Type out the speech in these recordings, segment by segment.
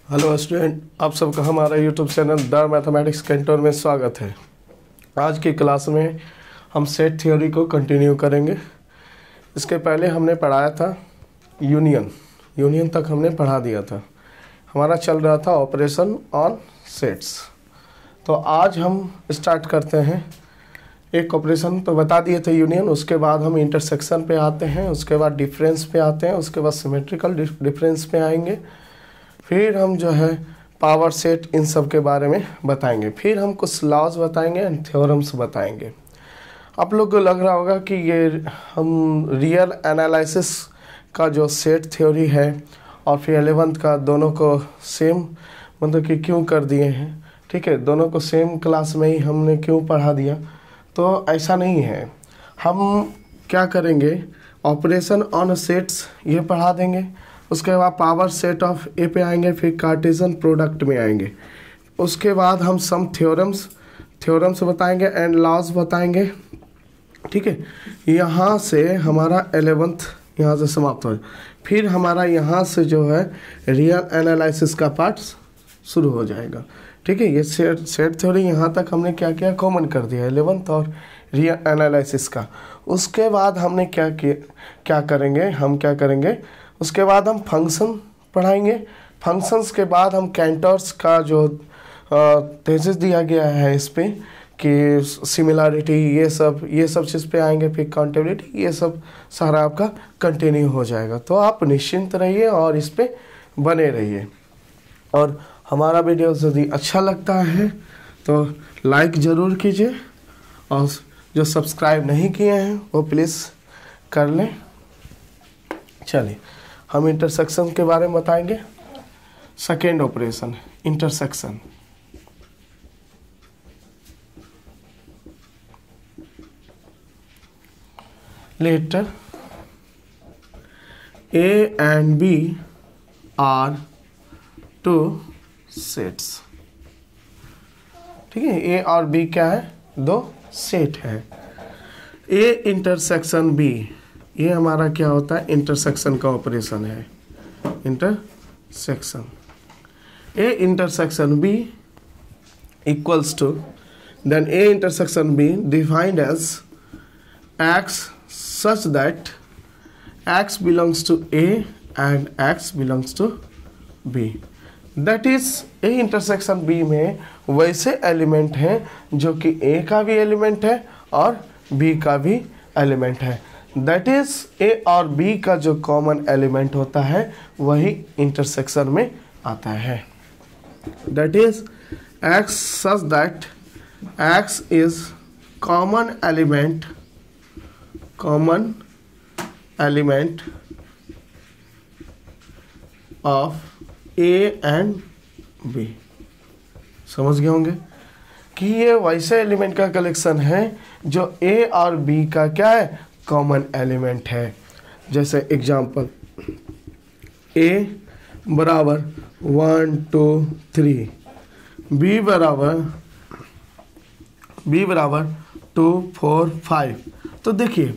Hello student, आप सबका हमारा YouTube channel the mathematics Centaur में स्वागत है। आज की क्लास में हम सेट थ्योरी को कंटिन्यू करेंगे। इसके पहले हमने पढ़ाया था यूनियन तक हमने पढ़ा दिया था। हमारा चल रहा था ऑपरेशन ऑन सेट्स। तो आज हम स्टार्ट करते हैं। एक ऑपरेशन तो बता दिए थे यूनियन, उसके बाद हम इंटरसेक्शन पे आते हैं, उसके बाद डिफरेंस पे आते हैं, उसके बाद सिमेट्रिकल डिफरेंस पे आएंगे, फिर हम जो है पावर सेट इन सब के बारे में बताएंगे, फिर हम कुछ लॉज बताएंगे एंड थ्योरम्स बताएंगे। आप लोग को लग रहा होगा कि ये हम रियल एनालिसिस का जो सेट थ्योरी है और फिर 11th का दोनों को सेम मतलब कि क्यों कर दिए हैं। ठीक है, दोनों को सेम क्लास में ही हमने क्यों पढ़ा दिया, तो ऐसा नहीं है। हम क्या करेंगे, ऑपरेशन ऑन सेट्स ये पढ़ा देंगे, उसके बाद पावर सेट ऑफ ए पे आएंगे, फिर कार्टेशियन प्रोडक्ट में आएंगे, उसके बाद हम सम थ्योरम्स बताएंगे एंड लॉज बताएंगे। ठीक है, यहाँ से हमारा 11th यहाँ से समाप्त हो, फिर हमारा यहाँ से जो है रियल एनालिसिस का पार्ट शुरू हो जाएगा। ठीक है, ये सेट थ्योरी यहाँ तक हमने क्या किया, कॉमन कर दिया 11th और रियल एनालिसिस का। उसके बाद हमने क्या करेंगे, उसके बाद हम फंक्शन पढ़ाएंगे। फंक्शंस के बाद हम कैंटर्स का जो थीसिस दिया गया है इस पे कि सिमिलरिटी ये सब चीज़ पे आएंगे, फिर काउंटेबिलिटी, ये सब सारा आपका कंटिन्यू हो जाएगा। तो आप निश्चिंत रहिए और इस पे बने रहिए। और हमारा वीडियो यदि अच्छा लगता है तो लाइक ज़रूर कीजिए, और जो सब्सक्राइब नहीं किए हैं वो प्लीज़ कर लें। चलिए हम इंटरसेक्शन के बारे में बताएंगे। Second operation intersection. Letter A and B are two sets. ठीक है, ए और बी क्या है, दो सेट है। ए इंटरसेक्शन बी, ये हमारा क्या होता है, इंटरसेक्शन का ऑपरेशन है। Intersection A intersection B equals to, then A intersection B defined as x such that x belongs to A and x belongs to B. That is A intersection B में वैसे element हैं जो कि ए का भी element है और B का भी एलिमेंट है। दैट इज ए और बी का जो कॉमन एलिमेंट होता है वही इंटरसेक्शन में आता है। That is x such that x is common element of A and B. समझ गए होंगे कि ये वैसे एलिमेंट का कलेक्शन है जो ए और बी का क्या है, कॉमन एलिमेंट है। जैसे एग्जांपल, ए बराबर 1 2 3, बी बराबर 2 4 5। तो देखिए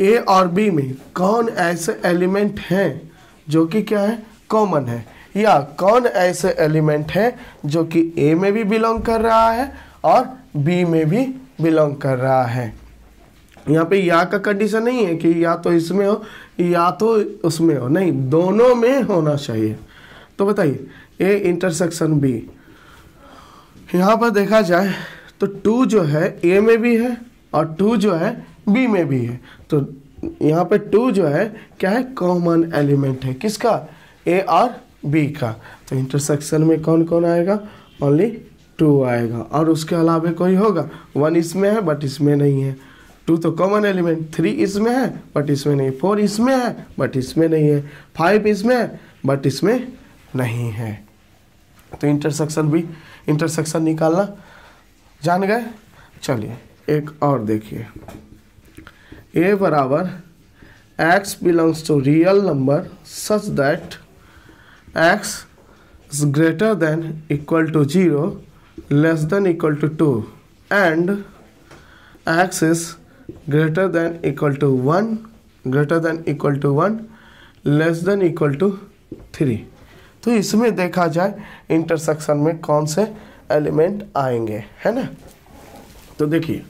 ए और बी में कौन ऐसे एलिमेंट हैं जो कि क्या है, कॉमन है, या कौन ऐसे एलिमेंट है जो कि ए में भी बिलोंग कर रहा है और बी में भी बिलोंग कर रहा है। यहाँ पे या का कंडीशन नहीं है कि या तो इसमें हो या तो उसमें हो, नहीं, दोनों में होना चाहिए। तो बताइए ए इंटरसेक्शन बी, यहाँ पर देखा जाए तो 2 जो है ए में भी है और 2 जो है बी में भी है। तो यहाँ पे 2 जो है क्या है, कॉमन एलिमेंट है, किसका, ए और बी का। तो इंटरसेक्शन में कौन कौन आएगा, ओनली 2 आएगा, और उसके अलावा कोई होगा, 1 इसमें है बट इसमें नहीं है, 2 तो कॉमन एलिमेंट, 3 इसमें है बट इसमें नहीं, 4 इसमें है बट इसमें नहीं है, 5 इसमें है बट इसमें नहीं है। तो इंटरसेक्शन निकालना जान गए। चलिए एक और देखिए, ए बराबर x belongs to real number such that x is greater than equal to 0 less than equal to 2 and x is greater than equal to 1 less than equal to 3। तो इसमें देखा जाए इंटरसेक्शन में कौन से एलिमेंट आएंगे, है ना। तो देखिए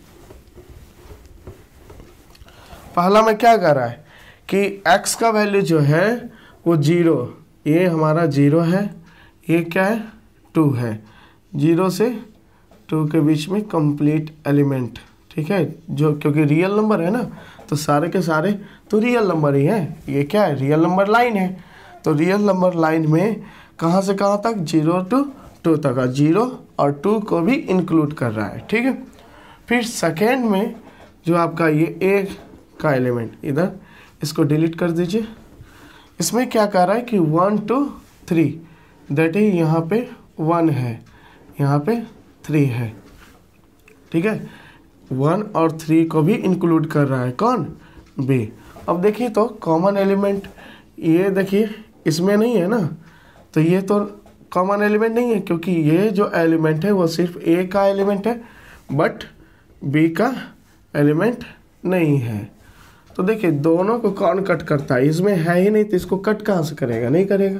पहला में क्या कर रहा है कि x का वैल्यू जो है वो 0, ये हमारा 0 है, ये क्या है 2 है, 0 से 2 के बीच में कंप्लीट एलिमेंट, ठीक है, जो क्योंकि रियल नंबर है ना तो सारे के सारे तो रियल नंबर ही हैं। ये क्या है रियल नंबर लाइन है, तो रियल नंबर लाइन में कहाँ से कहाँ तक 0 to 2 तक, 0 और 2 को भी इंक्लूड कर रहा है, ठीक है। फिर सेकेंड में जो आपका ये ए का एलिमेंट, इधर इसको डिलीट कर दीजिए। इसमें क्या कर रहा है कि 1 to 3, दैट इज यहाँ पे 1 है, यहाँ पे 3 है, ठीक है। 1 और 3 को भी इंक्लूड कर रहा है कौन, बी। अब देखिए तो कॉमन एलिमेंट ये देखिए इसमें नहीं है ना, तो ये तो कॉमन एलिमेंट नहीं है क्योंकि ये जो एलिमेंट है वो सिर्फ ए का एलिमेंट है बट बी का एलिमेंट नहीं है। तो देखिए दोनों को कौन कट करता है, इसमें है ही नहीं तो इसको कट कहाँ से करेगा, नहीं करेगा।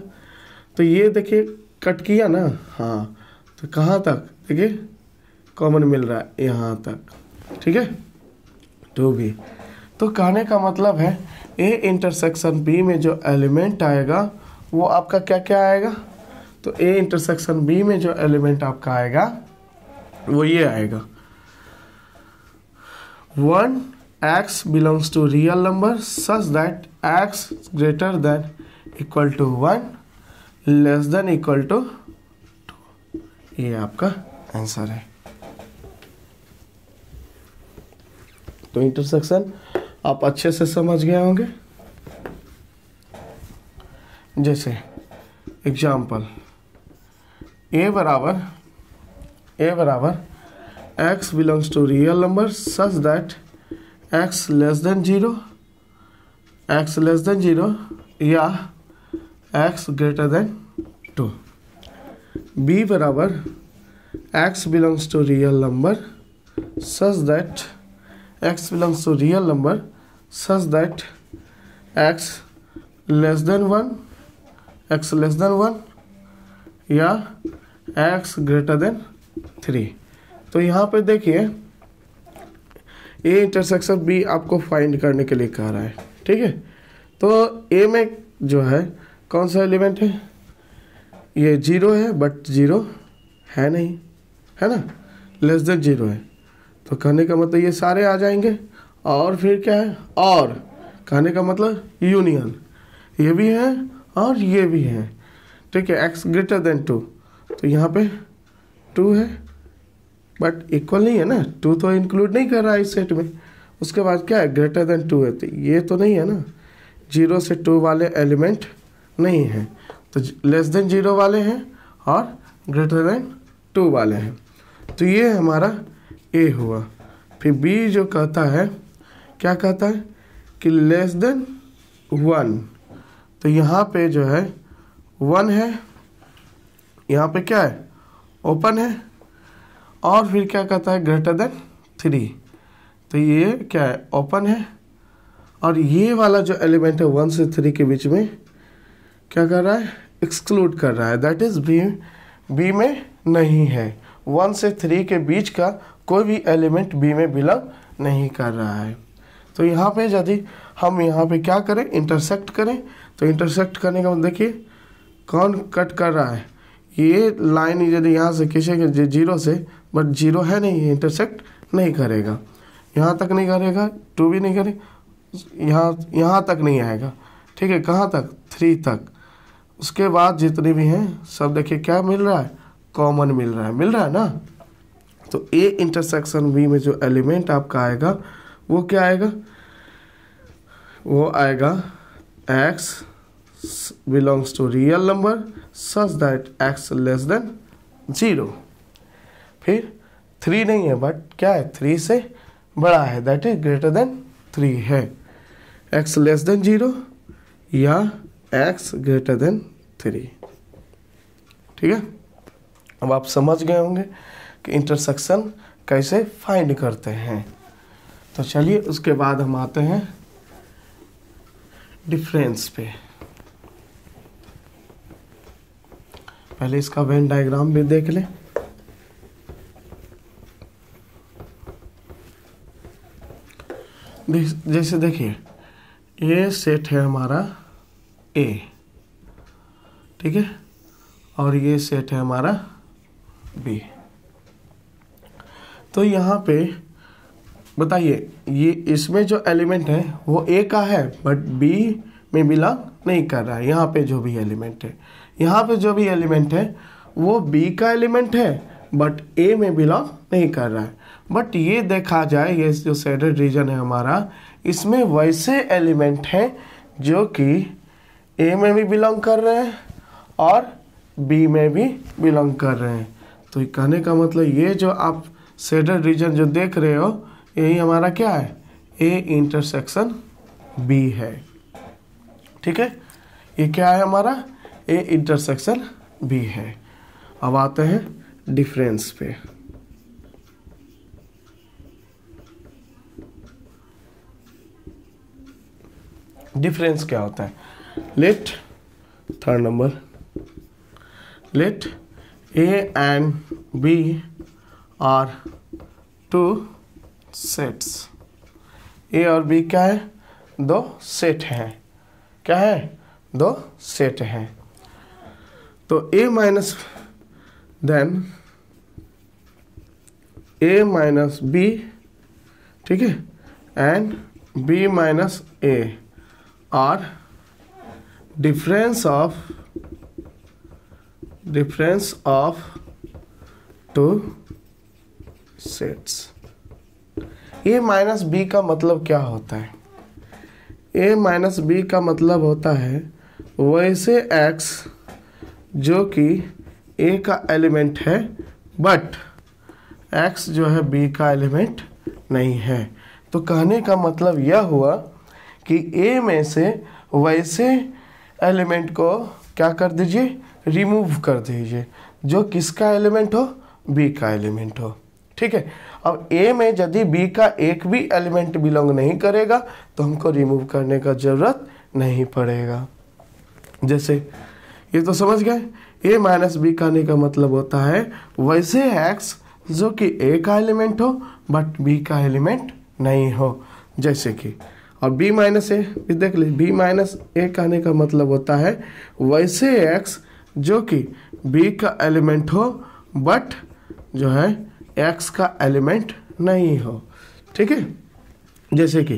तो ये देखिए कट किया ना, हाँ, तो कहाँ तक देखिए कॉमन मिल रहा है यहाँ तक, ठीक है, 2b। तो कहने का मतलब है ए इंटरसेक्शन बी में जो एलिमेंट आएगा वो आपका क्या क्या आएगा, तो ए इंटरसेक्शन बी में जो एलिमेंट आपका आएगा वो ये आएगा 1 x belongs to real number such that x greater than equal to 1 less than equal to 2। ये आपका आंसर है। तो इंटरसेक्शन आप अच्छे से समझ गए होंगे। जैसे एग्जाम्पल a बराबर x belongs to real number such that x less than 0 या x greater than 2। b बराबर x belongs to real number such that x less than 1 या x greater than 3। तो यहाँ पे देखिए ए इंटरसेक्शन बी आपको find करने के लिए कह रहा है, ठीक है। तो ए में जो है कौन सा एलिमेंट है, ये 0 है बट 0 है नहीं, है ना, लेस देन 0 है। तो कहने का मतलब ये सारे आ जाएंगे। और फिर क्या है, और कहने का मतलब यूनियन, ये भी है और ये भी है, ठीक है, x ग्रेटर देन 2। तो यहाँ पे 2 है बट इक्वल नहीं है ना, 2 तो इंक्लूड नहीं कर रहा है इस सेट में। उसके बाद क्या है, ग्रेटर देन 2 है, तो ये तो नहीं है ना, 0 से 2 वाले एलिमेंट नहीं हैं, तो लेस देन 0 वाले हैं और ग्रेटर देन 2 वाले हैं। तो ये हमारा ए हुआ। फिर बी जो कहता है, क्या कहता है कि लेस देन 1। तो यहाँ पे जो है 1 है, यहाँ पे क्या है ओपन है, और फिर क्या कहता है ग्रेटर देन 3। तो ये क्या है ओपन है, और ये वाला जो एलिमेंट है 1 से 3 के बीच में क्या कर रहा है, एक्सक्लूड कर रहा है, दैट इज बी में नहीं है। 1 से 3 के बीच का कोई भी एलिमेंट बी में बिलोंग नहीं कर रहा है। तो यहाँ पे यदि हम यहाँ पे क्या करें, इंटरसेक्ट करें, तो इंटरसेक्ट करने का मतलब देखिए कौन कट कर रहा है, ये लाइन यदि यहाँ से खींचेंगे 0 से, बट 0 है नहीं, इंटरसेक्ट नहीं करेगा, यहाँ तक नहीं करेगा, 2 भी नहीं करेगा, यहाँ तक नहीं आएगा, ठीक है, कहाँ तक 3 तक। उसके बाद जितने भी हैं सब देखिए क्या मिल रहा है, कॉमन मिल रहा है ना। तो ए इंटरसेक्शन बी में जो एलिमेंट आपका आएगा वो क्या आएगा, वो आएगा x belongs to real number such that x less than 0। फिर 3 नहीं है बट क्या है 3 से बड़ा है, दैट इज ग्रेटर देन 3 है, x लेस देन 0 या x ग्रेटर देन 3, ठीक है। अब आप समझ गए होंगे कि इंटरसेक्शन कैसे फाइंड करते हैं। तो चलिए उसके बाद हम आते हैं डिफरेंस पे। पहले इसका वेन डायग्राम भी देख लें। जैसे देखिए ये सेट है हमारा ए, ठीक है, और ये सेट है हमारा बी। तो यहाँ पे बताइए ये इसमें जो एलिमेंट है वो ए का है बट बी में बिलोंग नहीं कर रहा है। यहाँ पे जो भी एलिमेंट है, यहाँ पे जो भी एलिमेंट है वो बी का एलिमेंट है बट ए में बिलोंग नहीं कर रहा है। बट ये देखा जाए ये जो शेडेड रीजन है हमारा, इसमें वैसे एलिमेंट हैं जो कि ए में भी बिलोंग कर रहे हैं और बी में भी बिलोंग कर रहे हैं। तो ये कहने का मतलब ये जो आप शेडेड रीजन जो देख रहे हो यही हमारा क्या है, ए इंटरसेक्शन बी है, ठीक है। ये क्या है हमारा, ए इंटरसेक्शन बी है। अब आते हैं डिफरेंस पे। डिफरेंस क्या होता है, let third number, let A and B are two sets. A और बी क्या है, दो सेट हैं। क्या है, दो सेट हैं। तो A minus then A minus B, ठीक है, and B minus A are difference of two sets। a minus B का मतलब क्या होता है, a माइनस बी का मतलब होता है वैसे x जो कि a का एलिमेंट है बट x जो है b का एलिमेंट नहीं है। तो कहने का मतलब यह हुआ कि a में से वैसे एलिमेंट को क्या कर दीजिए, रिमूव कर दीजिए जो किसका एलिमेंट हो, बी का एलिमेंट हो, ठीक है। अब ए में यदि बी का एक भी एलिमेंट बिलोंग नहीं करेगा तो हमको रिमूव करने का जरूरत नहीं पड़ेगा। जैसे ये तो समझ गए, ए माइनस बी कहने का मतलब होता है वैसे एक्स जो कि ए का एलिमेंट हो बट बी का एलिमेंट नहीं हो। जैसे कि और बी माइनस ए भी देख लीजिए, बी माइनस ए कहने का मतलब होता है वैसे एक्स जो कि बी का एलिमेंट हो बट जो है एक्स का एलिमेंट नहीं हो, ठीक है। जैसे कि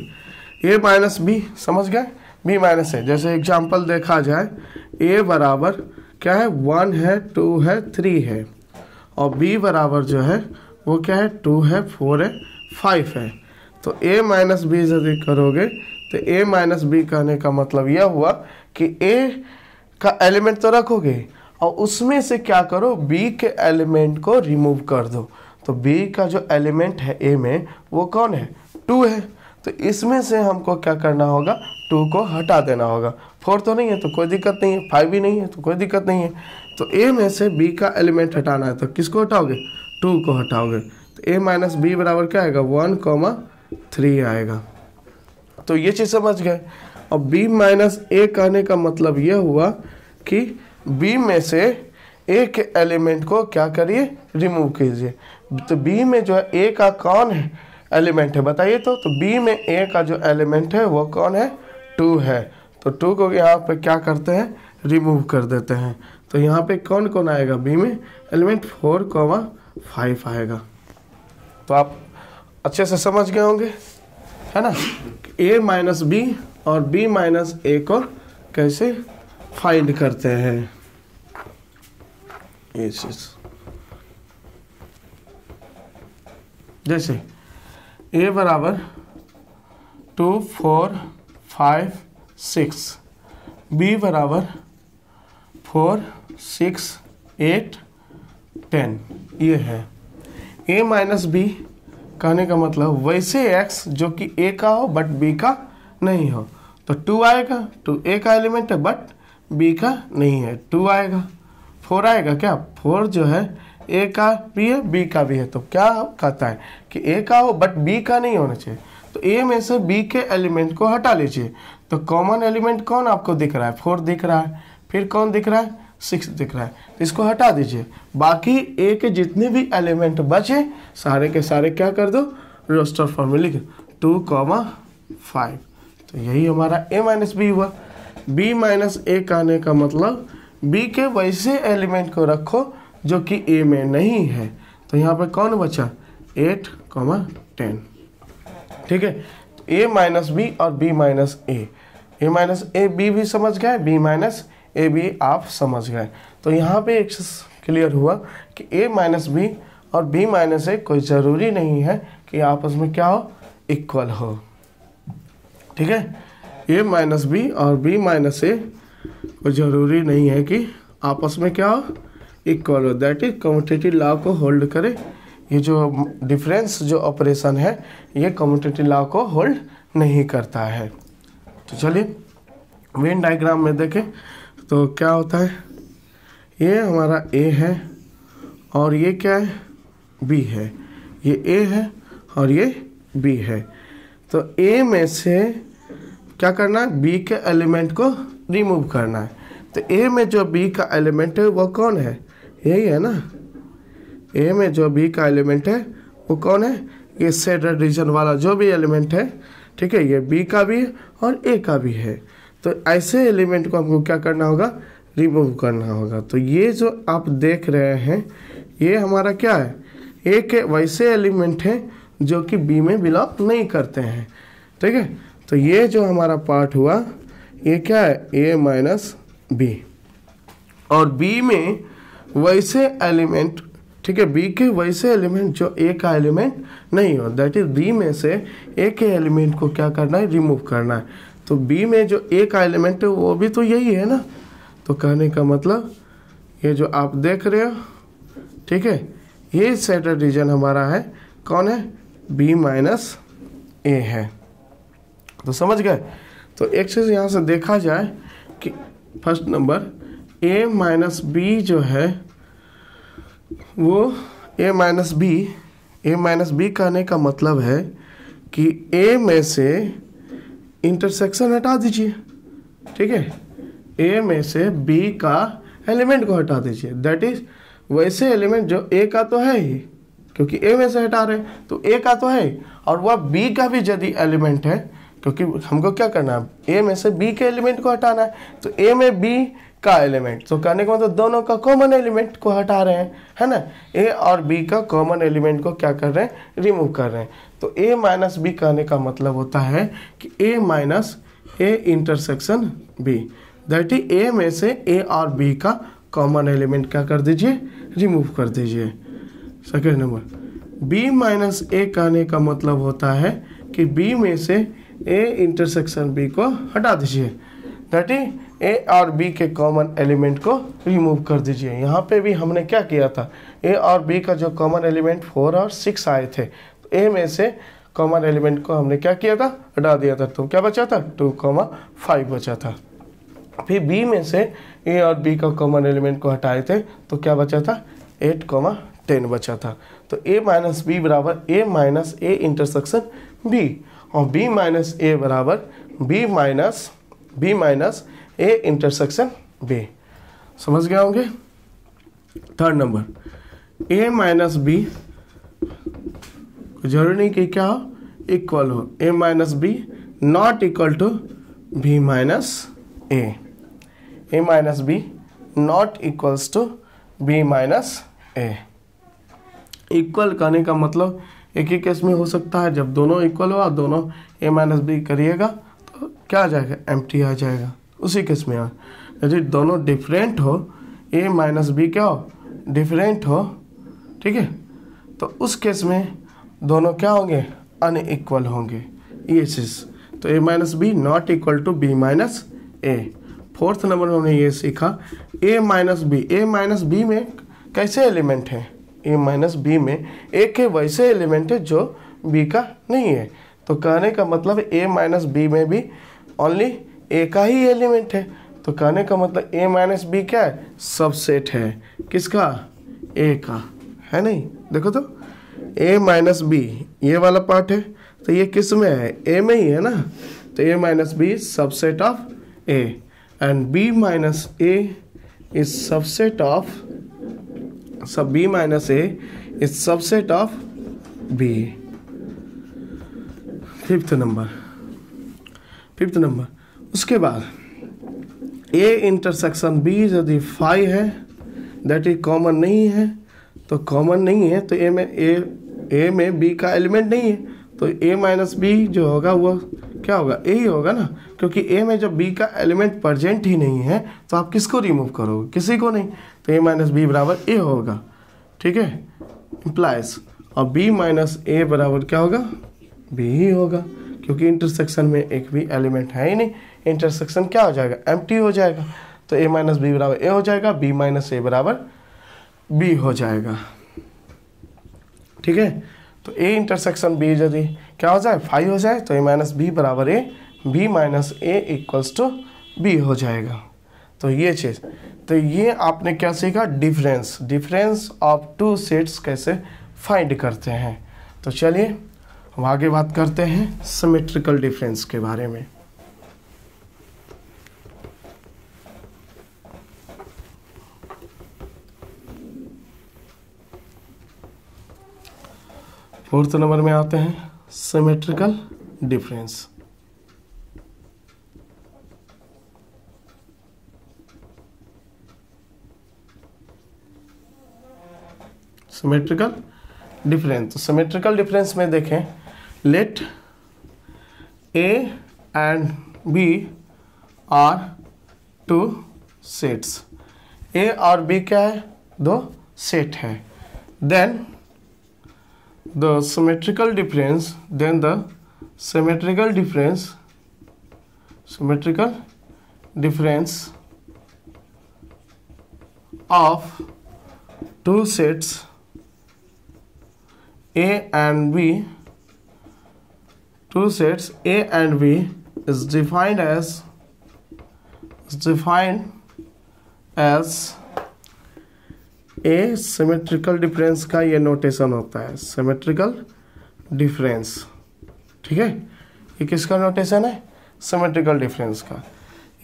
ए माइनस बी, समझ गए, बी माइनस ए। जैसे एग्जांपल देखा जाए, ए बराबर क्या है, 1 है, 2 है, 3 है, और बी बराबर जो है वो क्या है, 2 है, 4 है, 5 है। तो a माइनस बी यदि करोगे तो a माइनस बी कहने का मतलब यह हुआ कि a का एलिमेंट तो रखोगे और उसमें से क्या करो, b के एलिमेंट को रिमूव कर दो। तो b का जो एलिमेंट है a में वो कौन है, 2 है। तो इसमें से हमको क्या करना होगा, 2 को हटा देना होगा। 4 तो नहीं है तो कोई दिक्कत नहीं है, 5 भी नहीं है तो कोई दिक्कत नहीं है। तो a में से b का एलिमेंट हटाना है तो किसको हटाओगे, 2 को हटाओगे। तो a माइनस बी बराबर क्या आएगा, 1,3 आएगा। तो ये चीज़ समझ गए। और b माइनस ए कहने का मतलब यह हुआ कि b में से a के एलिमेंट को क्या करिए, रिमूव कीजिए। तो b में जो है a का कौन है एलिमेंट है बताइए तो b में a का जो एलिमेंट है वो कौन है, 2 है। तो 2 को यहाँ पे क्या करते हैं, रिमूव कर देते हैं। तो यहाँ पे कौन कौन आएगा, b में एलिमेंट 4,5 आएगा। तो आप अच्छे से समझ गए होंगे, है ना, a माइनस बी और b माइनस ए को कैसे फाइंड करते हैं। ये चीज जैसे a बराबर 2, 4, 5, 6, b बराबर 4, 6, 8, 10 ये है। a माइनस बी कहने का मतलब वैसे x जो कि a का हो बट b का नहीं हो। तो 2 आएगा, 2 a का एलिमेंट है बट b का नहीं है, 2 आएगा। 4 आएगा क्या, 4 जो है a का भी है b का भी है। तो क्या कहता है कि a का हो बट b का नहीं होना चाहिए। तो a में से b के एलिमेंट को हटा लीजिए। तो कॉमन एलिमेंट कौन आपको दिख रहा है, 4 दिख रहा है। फिर कौन दिख रहा है, 6 दिख रहा है, तो इसको हटा दीजिए। बाकी ए के जितने भी एलिमेंट बचे सारे के सारे क्या कर दो, रोस्टर फॉर्म में लिख 2, 5। तो यही हमारा a माइनस बी हुआ। b माइनस ए का आने का मतलब b के वैसे एलिमेंट को रखो जो कि a में नहीं है। तो यहाँ पे कौन बचा, 8, 10। ठीक है, तो a माइनस बी और b minus A, a minus A B भी समझ गए, b माइनस ए बी आप समझ गए। तो यहाँ पे एक क्लियर हुआ कि a माइनस बी और b माइनस ए कोई ज़रूरी नहीं है कि आपस में क्या हो, इक्वल हो। ठीक है, a माइनस बी और b माइनस ए कोई ज़रूरी नहीं है कि आपस में क्या हो, इक्वल हो। दैट इज कम्यूटेटिव लॉ को होल्ड करे। ये जो डिफरेंस जो ऑपरेशन है ये कम्यूटेटिव लॉ को होल्ड नहीं करता है। तो चलिए वेन डायग्राम में देखें तो क्या होता है, ये हमारा a है और ये क्या है, b है। ये a है और ये b है। तो a में से क्या करना है, b के एलिमेंट को रिमूव करना है। तो a में जो b का एलिमेंट है वो कौन है, यही है ना। a में जो b का एलिमेंट है वो कौन है, ये सेंट्रल रीजन वाला जो भी एलिमेंट है। ठीक है, ये b का भी और a का भी है। तो ऐसे एलिमेंट को हमको क्या करना होगा, रिमूव करना होगा। तो ये जो आप देख रहे हैं ये हमारा क्या है, a के वैसे एलिमेंट हैं जो कि b में बिलोंग नहीं करते हैं। ठीक है, तो ये जो हमारा पार्ट हुआ ये क्या है, a माइनस बी, और b में वैसे एलिमेंट, ठीक है, b के वैसे एलिमेंट जो a का एलिमेंट नहीं हो। दैट इज b में से a के एलिमेंट को क्या करना है, रिमूव करना है। तो b में जो a का एलिमेंट है वो भी तो यही है ना। तो कहने का मतलब ये जो आप देख रहे हो, ठीक है, ये सेंट्रल रीजन हमारा है, कौन है, b माइनस ए है। तो समझ गए। तो एक चीज़ यहाँ से देखा जाए कि first number a minus B जो है वो a माइनस बी कहने का मतलब है कि a में से इंटरसेक्शन हटा दीजिए। ठीक है, a में से b का एलिमेंट को हटा दीजिए। दैट इज वैसे एलिमेंट जो a का तो है ही, क्योंकि a में से हटा रहे तो a का तो है, और वह b का भी यदि एलिमेंट है, क्योंकि हमको क्या करना है, a में से b के एलिमेंट को हटाना है। तो a में b का एलिमेंट, तो कहने का मतलब दोनों का कॉमन एलिमेंट को हटा रहे हैं, है ना। a और b का कॉमन एलिमेंट को क्या कर रहे हैं, रिमूव कर रहे हैं। तो a माइनस बी कहने का मतलब होता है कि a minus A intersection b। That is a में से a और b का कॉमन एलिमेंट क्या कर दीजिए, रिमूव कर दीजिए। सेकेंड नंबर b माइनस ए कहने का मतलब होता है कि b में से a इंटरसेक्शन b को हटा दीजिए। दैट इज a और b के कॉमन एलिमेंट को रिमूव कर दीजिए। यहाँ पे भी हमने क्या किया था, a और b का जो कॉमन एलिमेंट 4 और 6 आए थे, तो a में से कॉमन एलिमेंट को हमने क्या किया था, हटा दिया था। तो क्या बचा था, 2, 5 बचा था। फिर b में से a और b का कॉमन एलिमेंट को हटाए थे तो क्या बचा था, 8, 10 बचा था। तो a माइनस बी बराबर a minus A intersection b, और b माइनस ए बराबर b minus A intersection b। समझ गए होंगे। Third number a minus B जरूरी नहीं कि क्या हो, इक्वल हो। a minus B not equal to b minus A. a minus B not equals to b minus A. Equal कहने का मतलब एक ही केस में हो सकता है, जब दोनों इक्वल हो और दोनों a माइनस बी करिएगा तो क्या आ जाएगा, एम्प्टी आ जाएगा। उसी केस में यदि दोनों डिफरेंट हो, a माइनस बी क्या हो, डिफरेंट हो, ठीक है, तो उस केस में दोनों क्या होंगे, अनइक्वल होंगे। ये चीज़ तो a minus B not equal to b minus A. Fourth number में हमने ये सीखा a माइनस बी में कैसे एलिमेंट है, a माइनस बी में a के वैसे एलिमेंट है जो b का नहीं है। तो कहने का मतलब a माइनस बी में भी ओनली a का ही एलिमेंट है। तो कहने का मतलब a माइनस बी क्या है, सबसेट है किसका, a का, है नहीं। देखो तो a माइनस बी ये वाला पार्ट है, तो ये किस में है, a में ही है ना। तो a minus B subset of a, and b minus A is subset of सब B minus A is subset of B। Fifth number उसके बाद A इंटरसेक्शन B यदि फाई है, दैट इज कॉमन नहीं है, तो कॉमन नहीं है तो A में B का एलिमेंट नहीं है, तो A माइनस B जो होगा वो क्या होगा, A ही होगा ना, क्योंकि A में जब B का एलिमेंट प्रेजेंट ही नहीं है तो आप किसको रिमूव करोगे, किसी को नहीं, तो A माइनस B बराबर A होगा। ठीक है, इम्प्लाइज, और B माइनस A बराबर क्या होगा, B ही होगा, क्योंकि इंटरसेक्शन में एक भी एलिमेंट है ही नहीं, इंटरसेक्शन क्या हो जाएगा, एम्प्टी हो जाएगा, तो A माइनस B बराबर A हो जाएगा, B माइनस A बराबर B हो जाएगा। ठीक है, तो A इंटरसेक्शन B यदि क्या हो जाए, फाई हो जाए, तो A माइनस B बराबर A, B minus A equals to B हो जाएगा। तो ये चीज़, तो ये आपने क्या सीखा, डिफरेंस ऑफ टू सेट्स कैसे फाइंड करते हैं। तो चलिए हम आगे बात करते हैं सिमेट्रिकल डिफरेंस के बारे में। फोर्थ नंबर में आते हैं सिमेट्रिकल डिफरेंस। सिमेट्रिकल डिफरेंस, तो सिमेट्रिकल डिफरेंस में देखें, let A and B are two sets, A और B क्या है, दो सेट है, then the symmetrical difference of two sets A and B is defined as A symmetrical difference का ये नोटेशन होता है, सिमेट्रिकल डिफरेंस। ठीक है, ये किसका नोटेशन है, सिमेट्रिकल डिफरेंस का।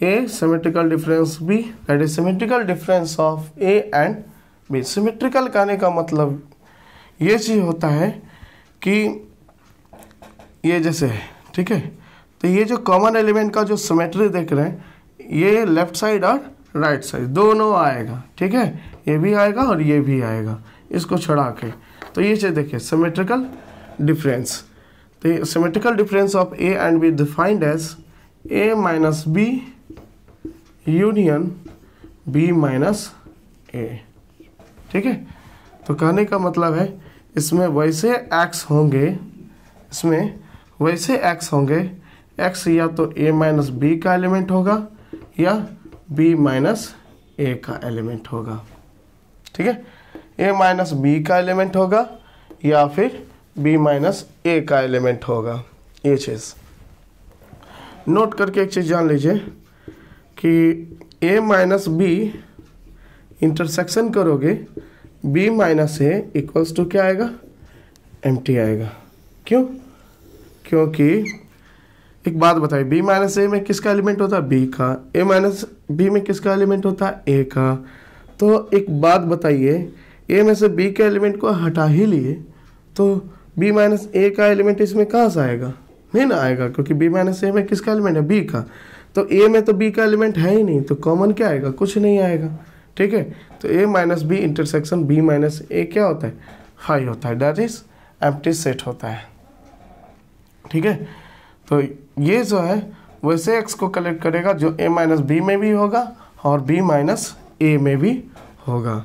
A symmetrical difference B, that is symmetrical difference of A and B। Symmetrical कहने का मतलब ये चीज़ होता है कि ये जैसे है, ठीक है, तो ये जो कॉमन एलिमेंट का जो सिमेट्री देख रहे हैं, ये लेफ्ट साइड और राइट साइड दोनों आएगा। ठीक है, ये भी आएगा और ये भी आएगा, इसको छड़ा के, तो ये चीज़ देखिए सिमेट्रिकल डिफरेंस। तो ये symmetrical difference of A and B defined as A minus B union B minus A। ठीक है, तो कहने का मतलब है इसमें वैसे एक्स होंगे, एक्स या तो A माइनस B का एलिमेंट होगा या B माइनस A का एलिमेंट होगा। ठीक है, A माइनस B का एलिमेंट होगा या फिर B माइनस A का एलिमेंट होगा। ये चीज़ नोट करके एक चीज़ जान लीजिए कि A माइनस B इंटरसेक्शन करोगे, B minus A equals to क्या आएगा, एम्प्टी आएगा। क्यों, क्योंकि एक बात बताइए, B माइनस A में किसका एलिमेंट होता है, B का, A माइनस B में किसका एलिमेंट होता है, A का। तो एक बात बताइए, A में से B के एलिमेंट को हटा ही लिए तो B माइनस A का एलिमेंट इसमें कहाँ से आएगा, नहीं ना आएगा, क्योंकि B माइनस A में किसका एलिमेंट है, B का। तो A में तो B का एलिमेंट है ही नहीं, तो कॉमन क्या आएगा, कुछ नहीं आएगा। ठीक है, तो A minus B intersection B minus A क्या होता है, हाई होता है, दैट इज एम्प्टी सेट होता है। ठीक है, तो ये जो है वैसे एक्स को कलेक्ट करेगा जो A माइनस B में भी होगा और B माइनस A में भी होगा।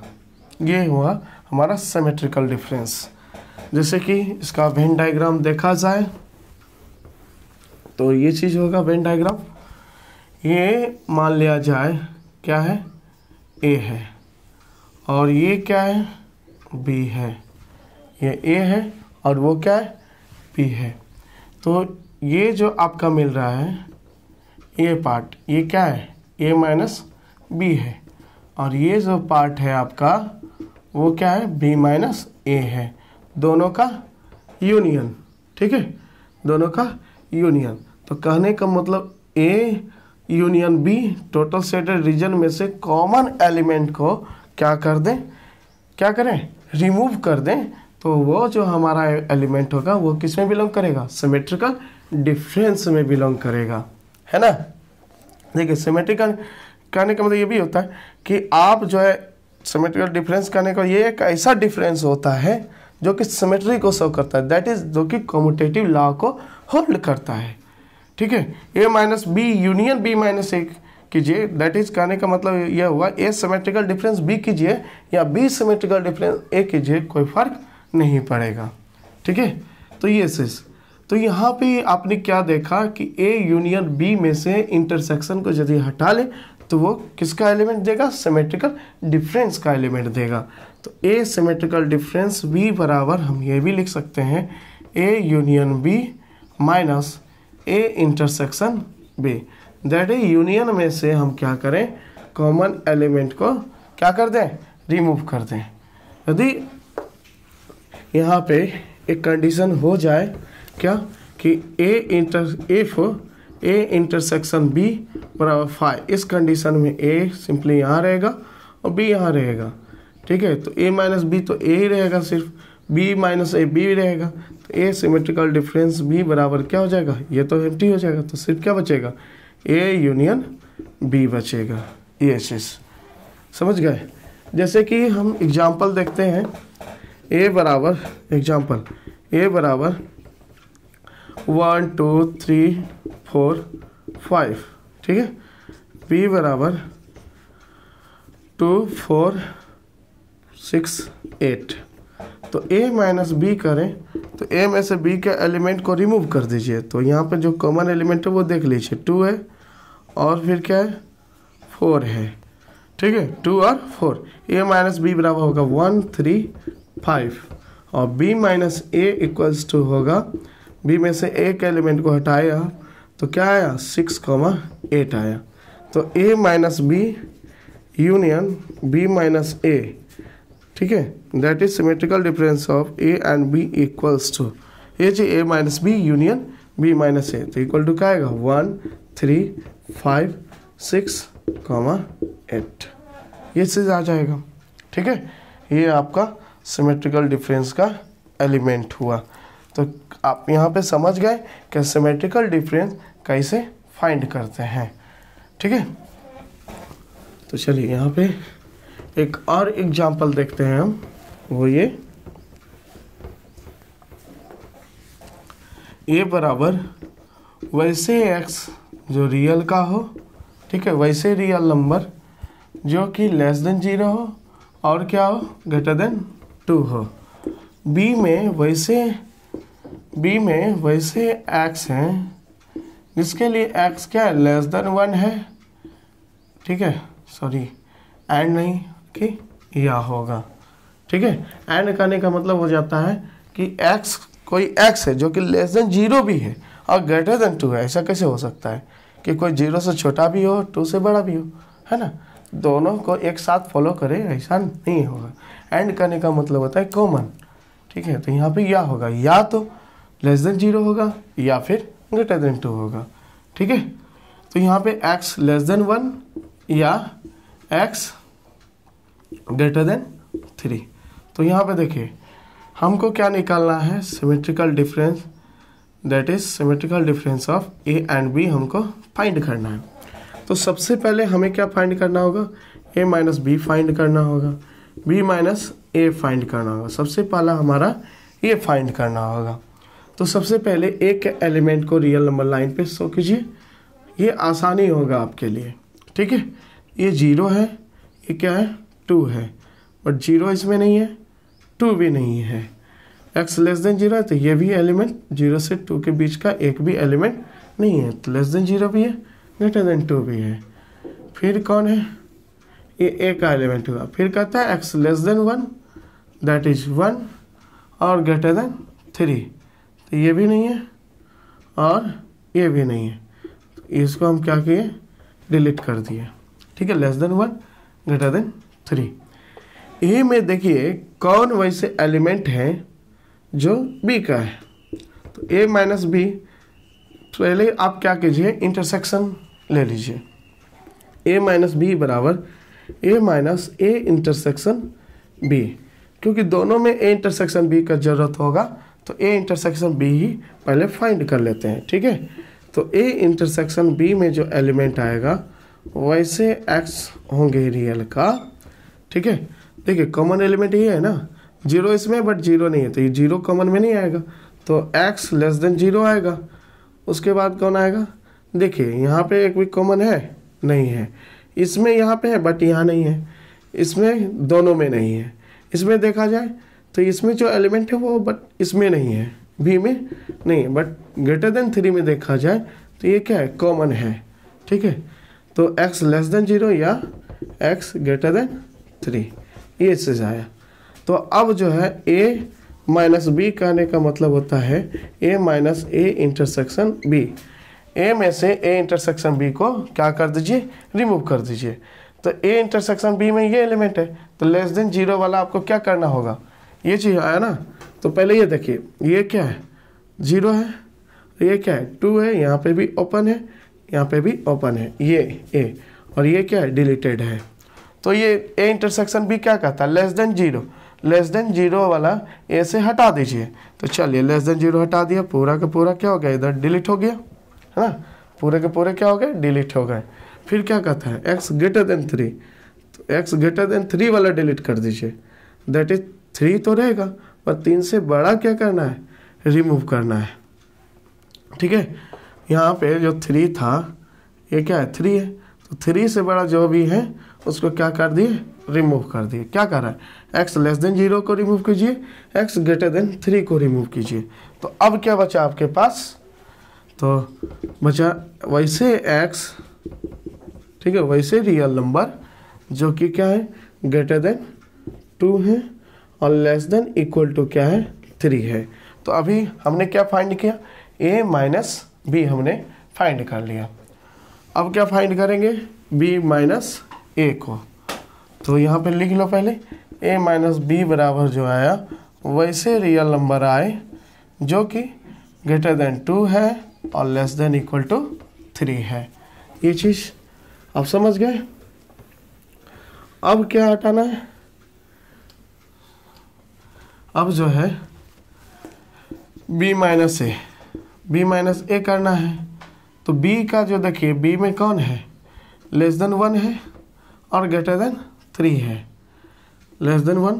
ये हुआ हमारा सिमेट्रिकल डिफरेंस। जैसे कि इसका वेन डायग्राम देखा जाए तो ये चीज़ होगा वेन डायग्राम। ये मान लिया जाए क्या है, A है और ये क्या है, B है, ये A है और वो क्या है, B है। तो ये जो आपका मिल रहा है ये पार्ट, ये क्या है, A माइनस B है, और ये जो पार्ट है आपका वो क्या है, B माइनस A है, दोनों का यूनियन। ठीक है, दोनों का यूनियन। तो कहने का मतलब A union B total shaded region में से कॉमन एलिमेंट को क्या कर दें, क्या करें, रिमूव कर दें, तो वो जो हमारा एलिमेंट होगा वो किस में बिलोंग करेगा, सिमेट्रिकल डिफरेंस में बिलोंग करेगा, है ना। देखिए सिमेट्रिकल कहने का मतलब ये भी होता है कि आप जो है सिमेट्रिकल डिफरेंस कहने का ये एक ऐसा डिफरेंस होता है जो कि सिमेट्री को शो करता है, दैट इज जो कि कम्यूटेटिव लॉ को होल्ड करता है, ठीक है। A minus B union B minus A कीजिए, दैट इज कहने का मतलब यह हुआ ए सिमेट्रिकल डिफरेंस बी कीजिए या बी सिमेट्रिकल डिफरेंस ए कीजिए, कोई फर्क नहीं पड़ेगा, ठीक है। तो ये चीज, तो यहाँ पे आपने क्या देखा कि ए यूनियन बी में से इंटरसेक्शन को यदि हटा ले तो वो किसका एलिमेंट देगा, सिमेट्रिकल डिफरेंस का एलिमेंट देगा। तो ए सिमेट्रिकल डिफरेंस बी बराबर हम ये भी लिख सकते हैं A union B minus A intersection B, that is union में से हम क्या करें, कॉमन एलिमेंट को क्या कर दें, रिमूव कर दें। यदि यहाँ पे एक कंडीशन हो जाए क्या कि ए इंटरसेक्शन बी बराबर 5, इस कंडीशन में ए सिंपली यहाँ रहेगा और बी यहाँ रहेगा, ठीक है। तो ए माइनस बी तो ए ही रहेगा, सिर्फ बी माइनस ए बी रहेगा, तो ए सिमेट्रिकल डिफरेंस बी बराबर क्या हो जाएगा, ये तो एम्प्टी हो जाएगा, तो सिर्फ क्या बचेगा, ए यूनियन बी बचेगा। ये चीज़ समझ गए। जैसे कि हम एग्जाम्पल देखते हैं, ए बराबर एग्जाम्पल ए बराबर 1 2 3 4 5, ठीक है। बी बराबर 2 4 6 8। तो a माइनस बी करें तो a में से b के एलिमेंट को रिमूव कर दीजिए, तो यहाँ पे जो कॉमन एलिमेंट है वो देख लीजिए, 2 है और फिर क्या है, 4 है, ठीक है। 2 और 4, a माइनस बी बराबर होगा 1 3 5 और b minus A equals to होगा, b में से एक एलिमेंट को हटाया तो क्या आया, 6 8 आया। तो a minus B union b minus A, ठीक है, that is symmetrical difference of a and b equals to ये जी a minus B union b minus A, तो इक्वल टू क्या आएगा, 1 3 5 6 8, ये चीज़ आ जाएगा, ठीक है। ये आपका सिमेट्रिकल डिफरेंस का एलिमेंट हुआ। तो आप यहाँ पे समझ गए कि सिमेट्रिकल डिफरेंस कैसे फाइंड करते हैं, ठीक है। तो चलिए यहाँ पे एक और एग्जाम्पल देखते हैं हम, वो ये बराबर वैसे x जो रियल का हो, ठीक है, वैसे रियल नंबर जो कि लेस देन 0 हो और क्या हो, ग्रेटर देन 2 हो। b में वैसे x हैं जिसके लिए x क्या है, लेस देन 1 है, ठीक है, सॉरी एंड नहीं कि या होगा, ठीक है। एंड करने का मतलब हो जाता है कि x कोई x है जो कि लेस देन 0 भी है और ग्रेटर देन 2 है। ऐसा कैसे हो सकता है कि कोई 0 से छोटा भी हो 2 से बड़ा भी हो, है ना, दोनों को एक साथ फॉलो करे, ऐसा नहीं होगा। एंड करने का मतलब होता है कॉमन, ठीक है। तो यहाँ पे या होगा, या तो लेस देन 0 होगा या फिर ग्रेटर देन 2 होगा, ठीक है। तो यहाँ पे x लेस देन 1 या x ग्रेटर देन 3। तो यहाँ पे देखिए हमको क्या निकालना है, symmetrical difference, that is symmetrical difference of a and b हमको फाइंड करना है। तो सबसे पहले हमें क्या फाइंड करना होगा, a माइनस बी फाइंड करना होगा, b माइनस ए फाइंड करना होगा। सबसे पहला हमारा ये फाइंड करना होगा। तो सबसे पहले a के एलिमेंट को रियल नंबर लाइन पे शो कीजिए, ये आसानी होगा आपके लिए, ठीक है। ये 0 है, ये क्या है, 2 है, बट 0 इसमें नहीं है, 2 भी नहीं है। x लेस देन 0 है तो ये भी एलिमेंट 0 से 2 के बीच का एक भी एलिमेंट नहीं है, तो लेस देन 0 भी है, ग्रेटर देन 2 भी है। फिर कौन है, ये a का एलिमेंट हुआ। फिर कहता है x less than 1 that is 1 और ग्रेटर देन 3, तो ये भी नहीं है और ये भी नहीं है, तो इसको हम क्या किए, डिलीट कर दिए, ठीक है। Less than 1 greater than 3। ए में देखिए कौन वैसे एलिमेंट है जो b का है, तो a माइनस बी, पहले आप क्या कीजिए, इंटरसेक्शन ले लीजिए। ए माइनस बी बराबर ए माइनस ए इंटरसेक्शन बी, क्योंकि दोनों में ए इंटरसेक्शन बी का ज़रूरत होगा तो ए इंटरसेक्शन बी ही पहले फाइंड कर लेते हैं। ठीक है, तो ए इंटरसेक्शन बी में जो एलिमेंट आएगा वैसे एक्स होंगे रियल का। ठीक है, देखिए कॉमन एलिमेंट ये है ना, जीरो इसमें बट जीरो नहीं है, तो ये जीरो कॉमन में नहीं आएगा, तो एक्स लेस देन जीरो आएगा। उसके बाद कौन आएगा, देखिए यहाँ पे एक भी कॉमन है नहीं है, इसमें यहाँ पे है बट यहाँ नहीं है, इसमें दोनों में नहीं है। इसमें देखा जाए तो इसमें जो एलिमेंट है वो बट इसमें नहीं है, बी में नहीं है, बट ग्रेटर देन 3 में देखा जाए तो ये क्या है, कॉमन है। ठीक है, तो x लेस देन 0 या x ग्रेटर देन 3 ये चीज़ आया। तो अब जो है a माइनस बी कहने का मतलब होता है a minus A intersection b। a में से a इंटरसेक्शन b को क्या कर दीजिए, रिमूव कर दीजिए। तो a इंटरसेक्शन b में ये एलिमेंट है, तो लेस देन 0 वाला आपको क्या करना होगा, ये चीज़ आया ना। तो पहले ये देखिए, ये क्या है, 0 है, ये क्या है, 2 है, यहाँ पे भी ओपन है, यहाँ पे भी ओपन है, ये a, और ये क्या है, डिलीटेड है। तो ये a इंटरसेक्शन b क्या कहता है, लेस देन 0, लेस देन 0 वाला a से हटा दीजिए। तो चलिए लेस देन 0 हटा दिया, पूरा का पूरा क्या हो गया, इधर डिलीट हो गया है ना, पूरे के पूरे क्या हो गए, डिलीट हो गए। फिर क्या कहता है, x ग्रेटर देन 3, तो x ग्रेटर देन 3 वाला डिलीट कर दीजिए, दैट इज 3 तो रहेगा पर 3 से बड़ा क्या करना है, रिमूव करना है। ठीक है, यहाँ पे जो 3 था ये क्या है, 3 है, तो 3 से बड़ा जो भी है उसको क्या कर दिए, रिमूव कर दिए। क्या कर रहा है, x लेस देन 0 को रिमूव कीजिए, x ग्रेटर देन 3 को रिमूव कीजिए। तो अब क्या बचा आपके पास, तो बचा वैसे x, ठीक है, वैसे रियल नंबर जो कि क्या है, ग्रेटर देन 2 है और लेस देन इक्वल टू क्या है, 3 है। तो अभी हमने क्या फाइंड किया, a माइनस बी हमने फाइंड कर लिया। अब क्या फाइंड करेंगे, b माइनस a को। तो यहाँ पे लिख लो पहले, a माइनस बी बराबर जो आया वैसे रियल नंबर आए जो कि ग्रेटर देन 2 है और लेस देन इक्वल टू 3 है। ये चीज़ आप समझ गए। अब क्या हटाना है, अब जो है b माइनस ए, b माइनस ए करना है। तो b का जो देखिए, b में कौन है, लेस देन 1 है और ग्रेटर देन 3 है। लेस देन 1